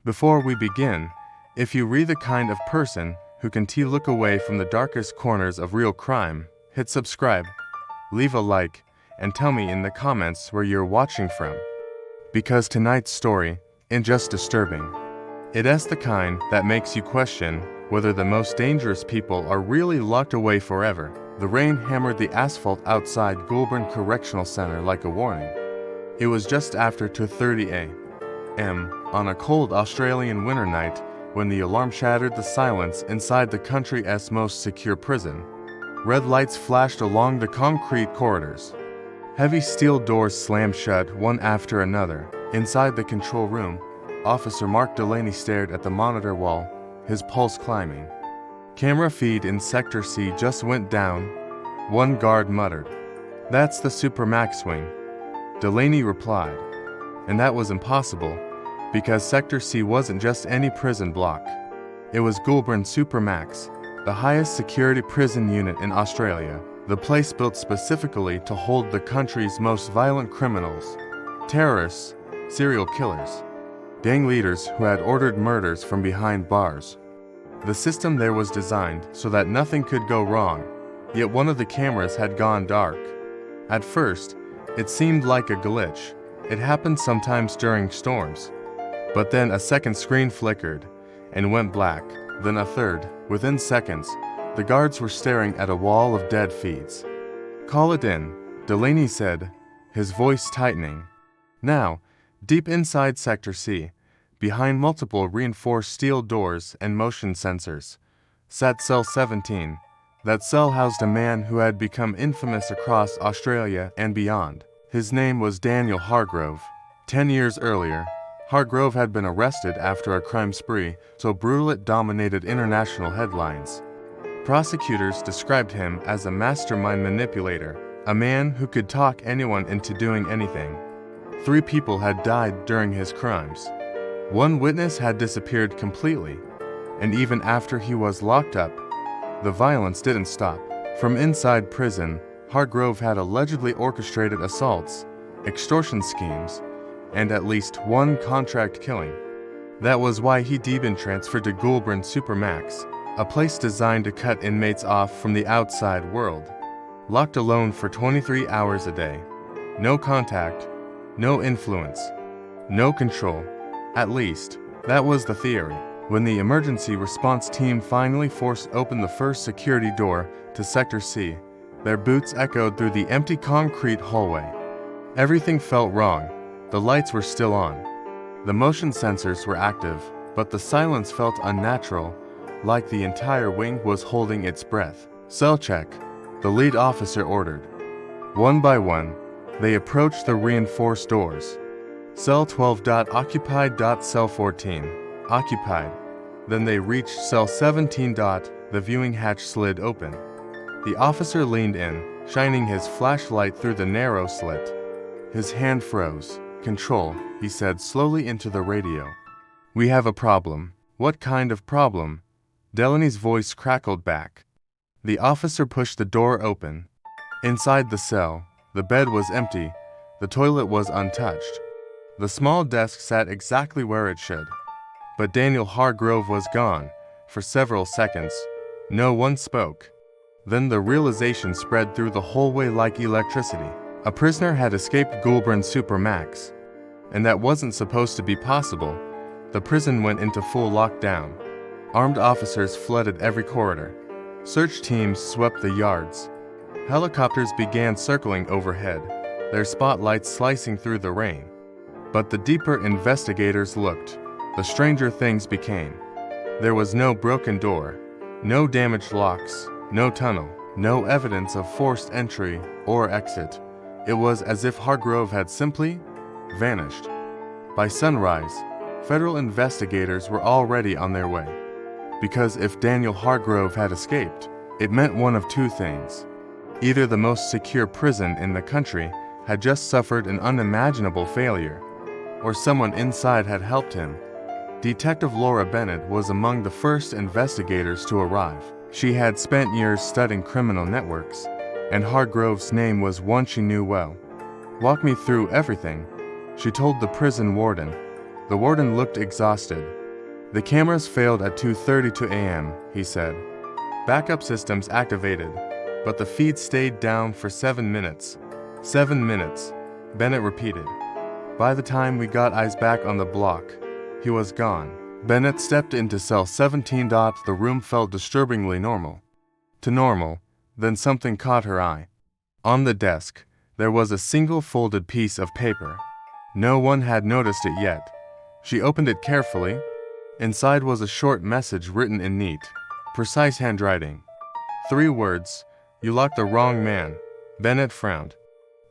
Before we begin, if you are the kind of person who can look away from the darkest corners of real crime, hit subscribe, leave a like, and tell me in the comments where you're watching from. Because tonight's story isn't just disturbing. It's the kind that makes you question whether the most dangerous people are really locked away forever. The rain hammered the asphalt outside Goulburn Correctional Center like a warning. It was just after 2:30 a.m. on a cold Australian winter night when the alarm shattered the silence inside the country's most secure prison. Red lights flashed along the concrete corridors. Heavy steel doors slammed shut one after another. Inside the control room, Officer Mark Delaney stared at the monitor wall, his pulse climbing. "Camera feed in Sector C just went down," one guard muttered. "That's the Supermax wing," Delaney replied. And that was impossible, because Sector C wasn't just any prison block. It was Goulburn Supermax, the highest security prison unit in Australia, the place built specifically to hold the country's most violent criminals, terrorists, serial killers, gang leaders who had ordered murders from behind bars. The system there was designed so that nothing could go wrong, yet one of the cameras had gone dark. At first, it seemed like a glitch. It happened sometimes during storms. But then a second screen flickered and went black, then a third. Within seconds, the guards were staring at a wall of dead feeds. "Call it in," Delaney said, his voice tightening. Now, deep inside Sector C, behind multiple reinforced steel doors and motion sensors, sat Cell 17. That cell housed a man who had become infamous across Australia and beyond. His name was Daniel Hargrove. 10 years earlier, Hargrove had been arrested after a crime spree so brutal it dominated international headlines. Prosecutors described him as a mastermind manipulator, a man who could talk anyone into doing anything. 3 people had died during his crimes. 1 witness had disappeared completely, and even after he was locked up, the violence didn't stop. From inside prison, Hargrove had allegedly orchestrated assaults, extortion schemes, and at least 1 contract killing. That was why he'd been transferred to Goulburn Supermax, a place designed to cut inmates off from the outside world. Locked alone for 23 hours a day. No contact, no influence, no control. At least, that was the theory. When the emergency response team finally forced open the first security door to Sector C, their boots echoed through the empty concrete hallway. Everything felt wrong. The lights were still on. The motion sensors were active, but the silence felt unnatural, like the entire wing was holding its breath. "Cell check," the lead officer ordered. One by one, they approached the reinforced doors. Cell 12. Occupied. Cell 14. Occupied. Then they reached Cell 17. The viewing hatch slid open. The officer leaned in, shining his flashlight through the narrow slit. His hand froze. "Control," he said slowly into the radio. "We have a problem." "What kind of problem?" Delaney's voice crackled back. The officer pushed the door open. Inside the cell, the bed was empty, the toilet was untouched. The small desk sat exactly where it should. But Daniel Hargrove was gone. For several seconds, no one spoke. Then the realization spread through the hallway like electricity. A prisoner had escaped Goulburn Supermax. And that wasn't supposed to be possible. The prison went into full lockdown. Armed officers flooded every corridor. Search teams swept the yards. Helicopters began circling overhead, their spotlights slicing through the rain. But the deeper investigators looked, the stranger things became. There was no broken door, no damaged locks, no tunnel, no evidence of forced entry or exit. It was as if Hargrove had simply vanished. By sunrise, federal investigators were already on their way. Because if Daniel Hargrove had escaped, it meant one of 2 things. Either the most secure prison in the country had just suffered an unimaginable failure, or someone inside had helped him. Detective Laura Bennett was among the first investigators to arrive. She had spent years studying criminal networks, and Hargrove's name was one she knew well. "Walk me through everything," she told the prison warden. The warden looked exhausted. The cameras failed at 2:32 a.m., he said. Backup systems activated, but the feed stayed down for 7 minutes. 7 minutes, Bennett repeated. By the time we got eyes back on the block, he was gone. Bennett stepped into cell 17. The room felt disturbingly normal. To normal, then something caught her eye. On the desk, there was a single folded piece of paper. No one had noticed it yet. She opened it carefully. Inside was a short message written in neat, precise handwriting. 3 words, "You locked the wrong man." Bennett frowned.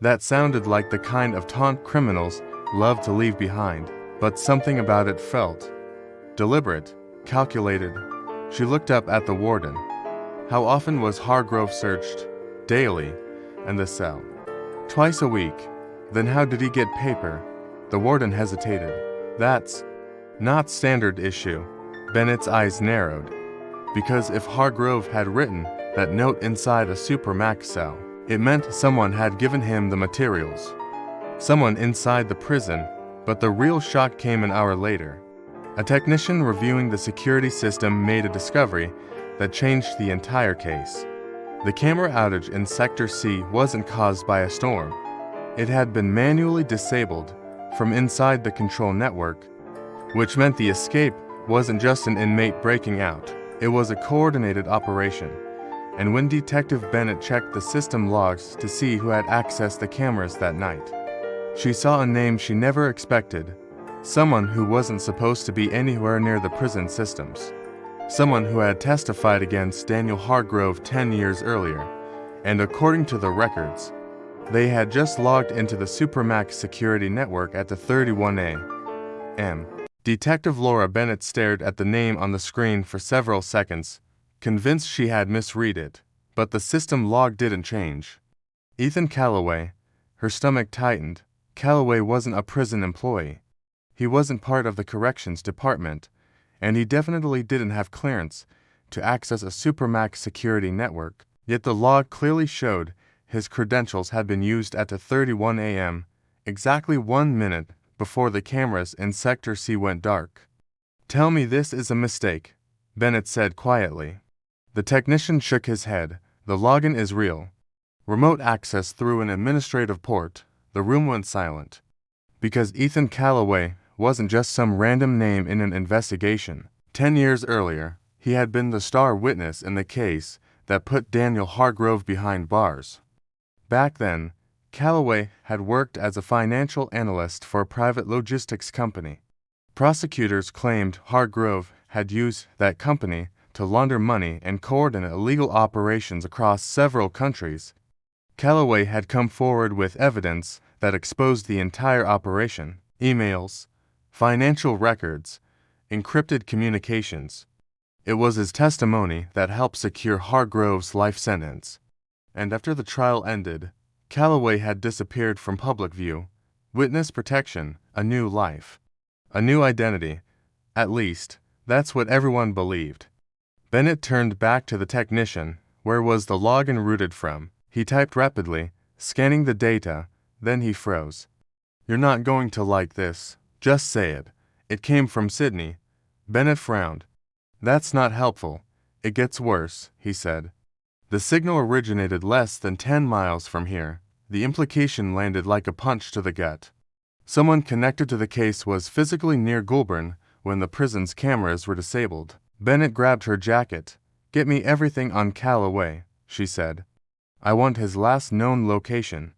That sounded like the kind of taunt criminals love to leave behind, but something about it felt deliberate, calculated. She looked up at the warden. How often was Hargrove searched? Daily. And the cell? Twice a week. Then how did he get paper? The warden hesitated. That's not standard issue. Bennett's eyes narrowed. Because if Hargrove had written that note inside a Supermax cell, it meant someone had given him the materials. Someone inside the prison, but the real shock came an hour later. A technician reviewing the security system made a discovery that changed the entire case. The camera outage in Sector C wasn't caused by a storm. It had been manually disabled from inside the control network, which meant the escape wasn't just an inmate breaking out. It was a coordinated operation. And when Detective Bennett checked the system logs to see who had accessed the cameras that night, she saw a name she never expected. Someone who wasn't supposed to be anywhere near the prison systems. Someone who had testified against Daniel Hargrove 10 years earlier, and according to the records, they had just logged into the Supermax security network at the 31 a.m. Detective Laura Bennett stared at the name on the screen for several seconds, convinced she had misread it, but the system log didn't change. Ethan Calloway. Her stomach tightened. Calloway wasn't a prison employee. He wasn't part of the corrections department, and he definitely didn't have clearance to access a Supermax security network. Yet the log clearly showed his credentials had been used at the 31 a.m., exactly 1 minute before the cameras in Sector C went dark. "Tell me this is a mistake," Bennett said quietly. The technician shook his head. "The login is real. Remote access through an administrative port." The room went silent. Because Ethan Calloway wasn't just some random name in an investigation. 10 years earlier, he had been the star witness in the case that put Daniel Hargrove behind bars. Back then, Calloway had worked as a financial analyst for a private logistics company. Prosecutors claimed Hargrove had used that company to launder money and coordinate illegal operations across several countries. Calloway had come forward with evidence that exposed the entire operation: emails, financial records, encrypted communications. It was his testimony that helped secure Hargrove's life sentence. And after the trial ended, Calloway had disappeared from public view. Witness protection, a new life, a new identity. At least, that's what everyone believed. Bennett turned back to the technician. Where was the login routed from? He typed rapidly, scanning the data, then he froze. "You're not going to like this. Just say it. It came from Sydney." Bennett frowned. "That's not helpful. It gets worse," he said. "The signal originated less than 10 miles from here." The implication landed like a punch to the gut. Someone connected to the case was physically near Goulburn when the prison's cameras were disabled. Bennett grabbed her jacket. "Get me everything on Calloway," she said. "I want his last known location,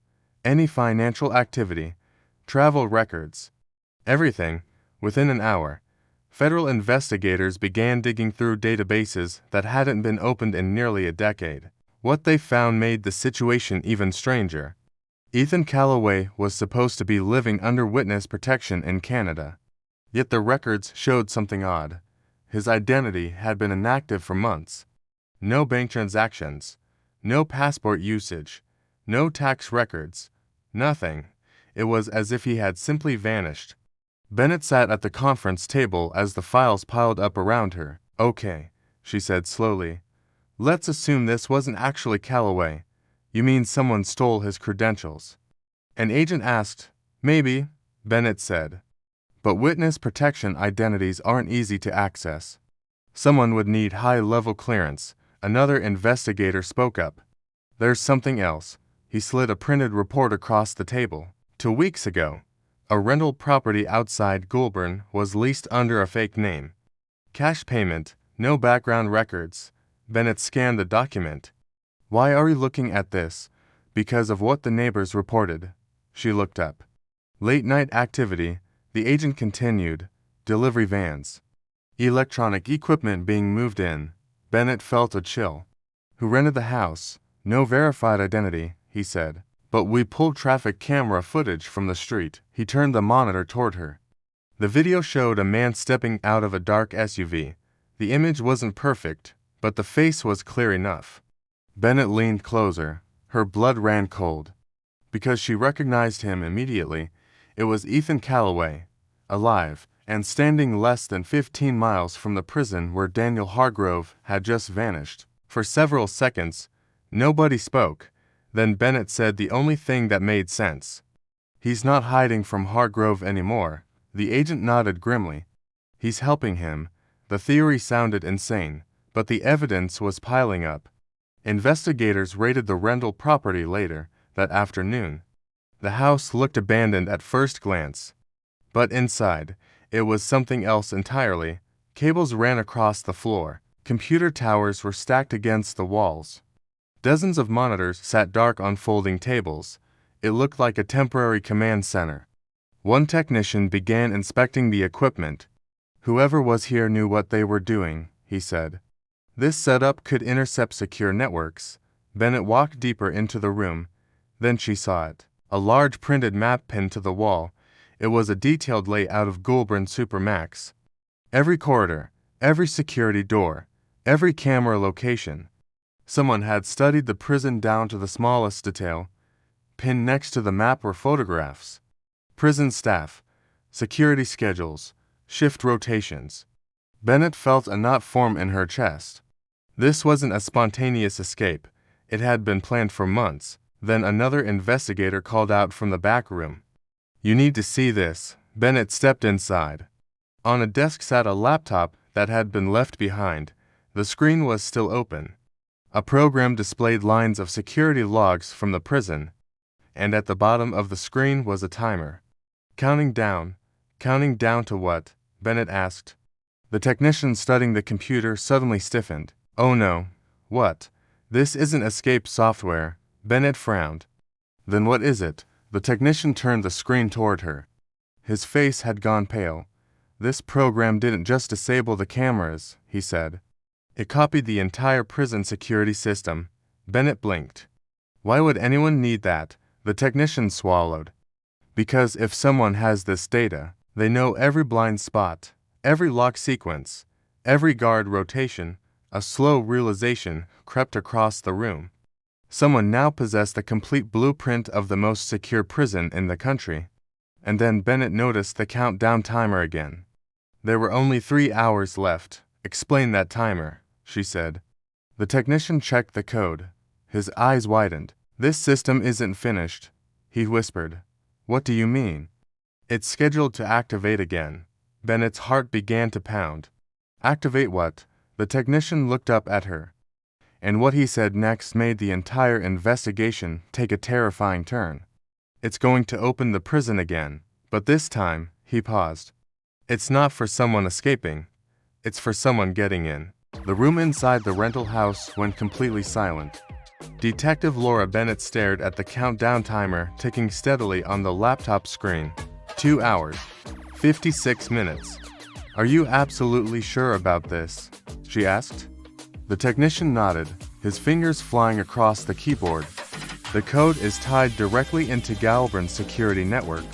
any financial activity, travel records, everything." Within an hour, federal investigators began digging through databases that hadn't been opened in nearly a decade. What they found made the situation even stranger. Ethan Calloway was supposed to be living under witness protection in Canada. Yet the records showed something odd. His identity had been inactive for months. No bank transactions, no passport usage, no tax records, nothing. It was as if he had simply vanished. Bennett sat at the conference table as the files piled up around her. "Okay," she said slowly. "Let's assume this wasn't actually Calloway. You mean someone stole his credentials?" An agent asked. "Maybe," Bennett said. But witness protection identities aren't easy to access. Someone would need high-level clearance, another investigator spoke up. There's something else. He slid a printed report across the table. 2 weeks ago, a rental property outside Goulburn was leased under a fake name. Cash payment, no background records. Bennett scanned the document. Why are you looking at this? Because of what the neighbors reported. She looked up. Late-night activity, the agent continued. Delivery vans. Electronic equipment being moved in. Bennett felt a chill. Who rented the house? No verified identity, he said. But we pulled traffic camera footage from the street. He turned the monitor toward her. The video showed a man stepping out of a dark SUV. The image wasn't perfect, but the face was clear enough. Bennett leaned closer. Her blood ran cold. Because she recognized him immediately, it was Ethan Calloway, alive, and standing less than 15 miles from the prison where Daniel Hargrove had just vanished. For several seconds, nobody spoke. Then Bennett said the only thing that made sense. He's not hiding from Hargrove anymore. The agent nodded grimly. He's helping him. The theory sounded insane, but the evidence was piling up. Investigators raided the rental property later that afternoon. The house looked abandoned at first glance. But inside, it was something else entirely. Cables ran across the floor. Computer towers were stacked against the walls. Dozens of monitors sat dark on folding tables. It looked like a temporary command center. One technician began inspecting the equipment. Whoever was here knew what they were doing, he said. This setup could intercept secure networks. Bennett walked deeper into the room. Then she saw it. A large printed map pinned to the wall. It was a detailed layout of Goulburn Supermax. Every corridor, every security door, every camera location. Someone had studied the prison down to the smallest detail. Pinned next to the map were photographs. Prison staff, security schedules, shift rotations. Bennett felt a knot form in her chest. This wasn't a spontaneous escape. It had been planned for months. Then another investigator called out from the back room. You need to see this. Bennett stepped inside. On a desk sat a laptop that had been left behind. The screen was still open. A program displayed lines of security logs from the prison, and at the bottom of the screen was a timer. Counting down to what? Bennett asked. The technician studying the computer suddenly stiffened. Oh no. What? This isn't escape software. Bennett frowned. Then what is it? The technician turned the screen toward her. His face had gone pale. This program didn't just disable the cameras, he said. It copied the entire prison security system. Bennett blinked. Why would anyone need that? The technician swallowed. Because if someone has this data, they know every blind spot, every lock sequence, every guard rotation. A slow realization crept across the room. Someone now possessed a complete blueprint of the most secure prison in the country. And then Bennett noticed the countdown timer again. There were only 3 hours left. Explain that timer, she said. The technician checked the code. His eyes widened. This system isn't finished, he whispered. What do you mean? It's scheduled to activate again. Bennett's heart began to pound. Activate what? The technician looked up at her. And what he said next made the entire investigation take a terrifying turn. It's going to open the prison again, but this time, he paused. It's not for someone escaping. It's for someone getting in. The room inside the rental house went completely silent. Detective Laura Bennett stared at the countdown timer ticking steadily on the laptop screen. 2 hours. 56 minutes. Are you absolutely sure about this? She asked. The technician nodded, his fingers flying across the keyboard. The code is tied directly into Goulburn's security network.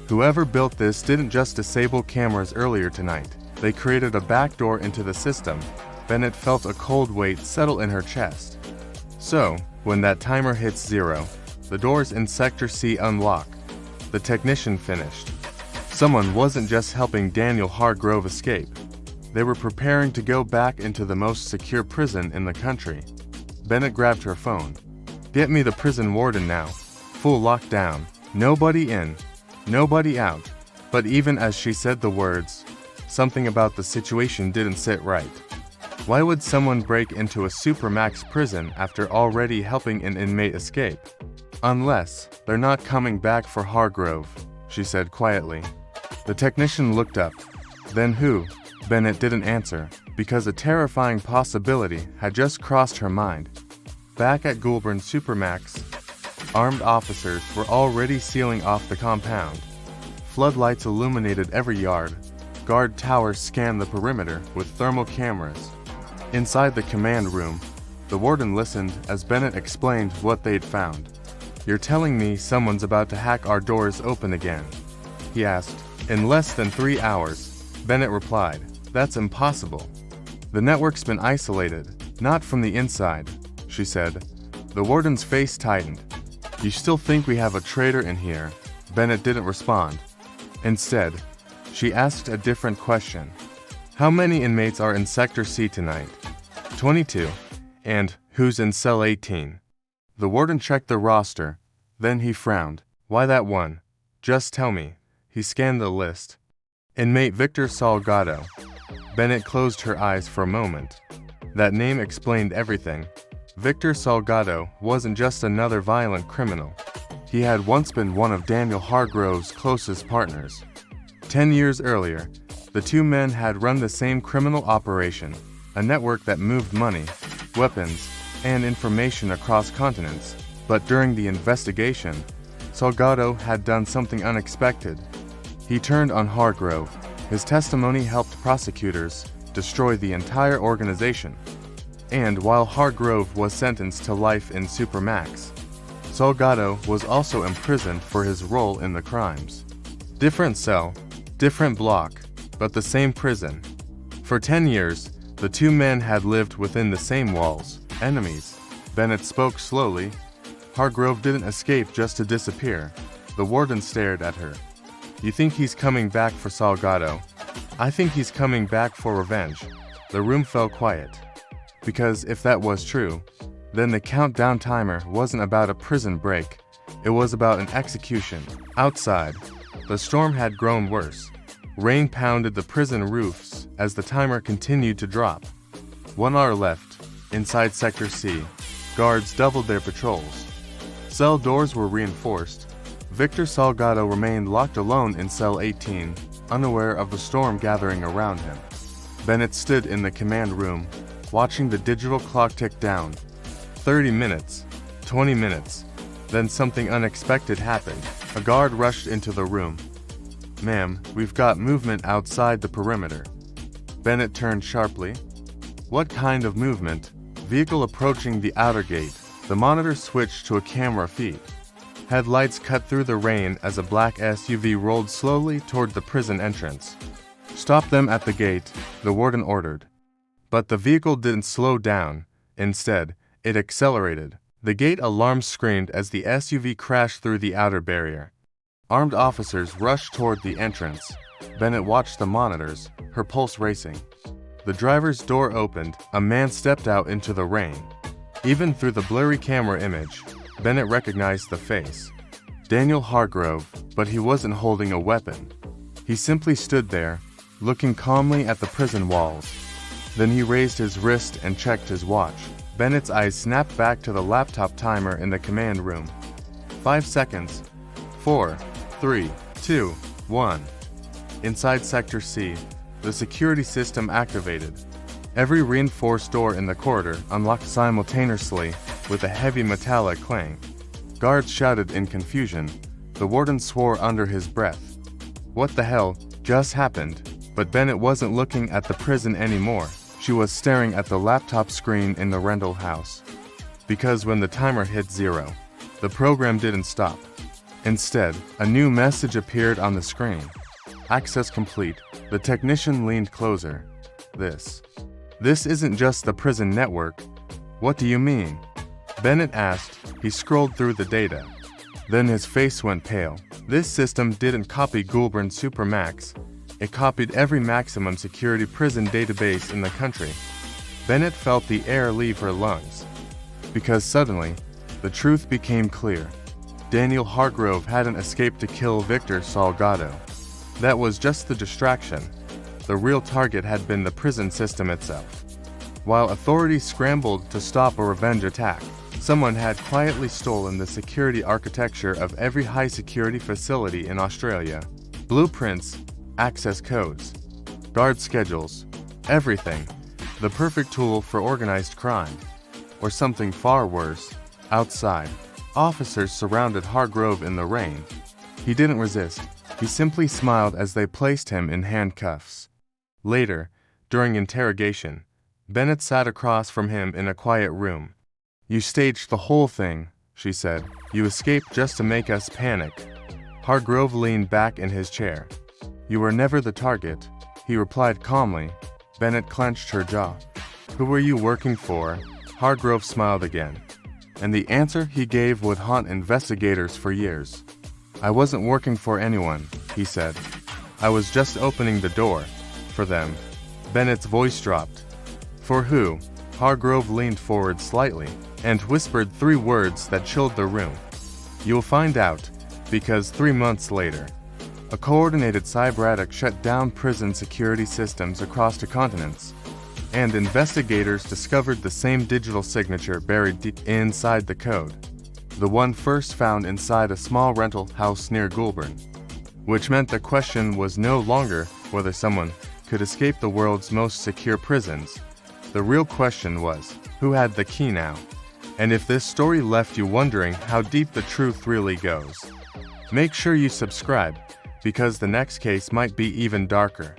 Whoever built this didn't just disable cameras earlier tonight. They created a backdoor into the system. Bennett felt a cold weight settle in her chest. So, when that timer hits 0, the doors in Sector C unlock. The technician finished. Someone wasn't just helping Daniel Hargrove escape. They were preparing to go back into the most secure prison in the country. Bennett grabbed her phone. Get me the prison warden now. Full lockdown. Nobody in. Nobody out. But even as she said the words, something about the situation didn't sit right. Why would someone break into a Supermax prison after already helping an inmate escape? Unless they're not coming back for Hargrove, she said quietly. The technician looked up. Then who? Bennett didn't answer, because a terrifying possibility had just crossed her mind. Back at Goulburn Supermax, armed officers were already sealing off the compound. Floodlights illuminated every yard. Guard towers scanned the perimeter with thermal cameras. Inside the command room, the warden listened as Bennett explained what they'd found. "You're telling me someone's about to hack our doors open again?" he asked. "In less than 3 hours," Bennett replied. "That's impossible. The network's been isolated, not from the inside," she said. The warden's face tightened. "You still think we have a traitor in here?" Bennett didn't respond. Instead, she asked a different question. "How many inmates are in Sector C tonight?" 22. "And who's in Cell 18? The warden checked the roster. Then he frowned. "Why that one? Just tell me." He scanned the list. "Inmate Victor Salgado." Bennett closed her eyes for a moment. That name explained everything. Victor Salgado wasn't just another violent criminal. He had once been one of Daniel Hargrove's closest partners. 10 years earlier, the two men had run the same criminal operation, a network that moved money, weapons, and information across continents. But during the investigation, Salgado had done something unexpected. He turned on Hargrove. His testimony helped prosecutors destroy the entire organization. And while Hargrove was sentenced to life in Supermax, Salgado was also imprisoned for his role in the crimes. Different cell, different block, but the same prison. For 10 years, the two men had lived within the same walls, enemies. Bennett spoke slowly. "Hargrove didn't escape just to disappear." The warden stared at her. "You think he's coming back for Salgado?" "I think he's coming back for revenge." The room fell quiet. Because if that was true, then the countdown timer wasn't about a prison break. It was about an execution. Outside, the storm had grown worse. Rain pounded the prison roofs as the timer continued to drop. 1 hour left. Inside Sector C, guards doubled their patrols. Cell doors were reinforced. Victor Salgado remained locked alone in Cell 18, unaware of the storm gathering around him. Bennett stood in the command room, watching the digital clock tick down. 30 minutes, 20 minutes. Then something unexpected happened. A guard rushed into the room. "Ma'am, we've got movement outside the perimeter." Bennett turned sharply. "What kind of movement?" "Vehicle approaching the outer gate." The monitor switched to a camera feed. Headlights cut through the rain as a black SUV rolled slowly toward the prison entrance. "Stop them at the gate," the warden ordered. But the vehicle didn't slow down. Instead, it accelerated. The gate alarm screamed as the SUV crashed through the outer barrier. Armed officers rushed toward the entrance. Bennett watched the monitors, her pulse racing. The driver's door opened. A man stepped out into the rain. Even through the blurry camera image, Bennett recognized the face. Daniel Hargrove, but he wasn't holding a weapon. He simply stood there, looking calmly at the prison walls. Then he raised his wrist and checked his watch. Bennett's eyes snapped back to the laptop timer in the command room. 5 seconds. 4, 3, 2, 1. Inside Sector C, the security system activated. Every reinforced door in the corridor unlocked simultaneously with a heavy metallic clang. Guards shouted in confusion. The warden swore under his breath. What the hell just happened? But Bennett wasn't looking at the prison anymore. She was staring at the laptop screen in the rental house. Because when the timer hit 0, the program didn't stop. Instead, a new message appeared on the screen. "Access complete." The technician leaned closer. This isn't just the prison network." "What do you mean?" Bennett asked. He scrolled through the data. Then his face went pale. This system didn't copy Goulburn Supermax. It copied every maximum security prison database in the country. Bennett felt the air leave her lungs. Because suddenly, the truth became clear. Daniel Hargrove hadn't escaped to kill Victor Salgado. That was just the distraction. The real target had been the prison system itself. While authorities scrambled to stop a revenge attack, someone had quietly stolen the security architecture of every high-security facility in Australia. Blueprints, access codes, guard schedules, everything. The perfect tool for organized crime. Or something far worse. Outside, officers surrounded Hargrove in the rain. He didn't resist. He simply smiled as they placed him in handcuffs. Later, during interrogation, Bennett sat across from him in a quiet room. "You staged the whole thing," she said. "You escaped just to make us panic." Hargrove leaned back in his chair. "You were never the target," he replied calmly. Bennett clenched her jaw. "Who were you working for?" Hargrove smiled again. And the answer he gave would haunt investigators for years. "I wasn't working for anyone," he said. "I was just opening the door. For them." Bennett's voice dropped. "For who?" Hargrove leaned forward slightly and whispered 3 words that chilled the room. "You'll find out, because 3 months later, a coordinated cyber attack shut down prison security systems across the continents, and investigators discovered the same digital signature buried deep inside the code, the one first found inside a small rental house near Goulburn. Which meant the question was no longer whether someone could escape the world's most secure prisons. The real question was, who had the key now? And if this story left you wondering how deep the truth really goes, make sure you subscribe, because the next case might be even darker.